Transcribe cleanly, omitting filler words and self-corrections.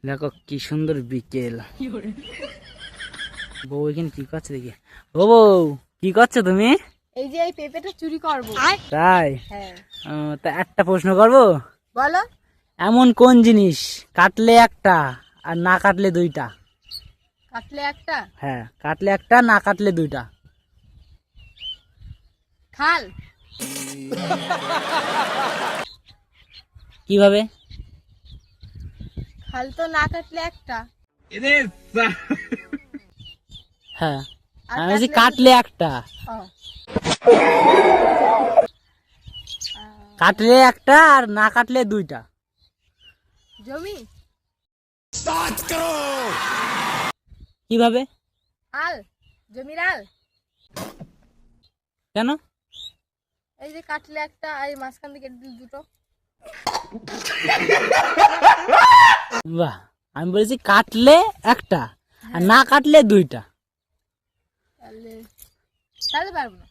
দেখো কি সুন্দর বিকেল। বউ এখানে কি করছে দেখি। ও বউ, কি করছো তুমি? এই যে এই পেঁপেটা চুরি করবো। তাই? হ্যাঁ, তা একটা প্রশ্ন করবো। বলো। এমন কোন জিনিস কাটলে একটা আর না কাটলে দুইটা? কাটলে একটা হ্যাঁ, কাটলে একটা, না কাটলে দুইটা। খাল। কিভাবে? খাল তো না কাটলে একটা, হ্যাঁ, আর আমি বলছি কাটলে কাটলে একটা, ও, কাটলে একটা আর না কাটলে দুইটা। জমি। কিভাবে? আল, জমির আল। কেন? এই যে কাটলে একটা আর এই মাঝখান থেকে দুটো। বাহ, আমি বলেছি কাটলে একটা আর না কাটলে দুইটা। তাহলে তাহলে পারবো না।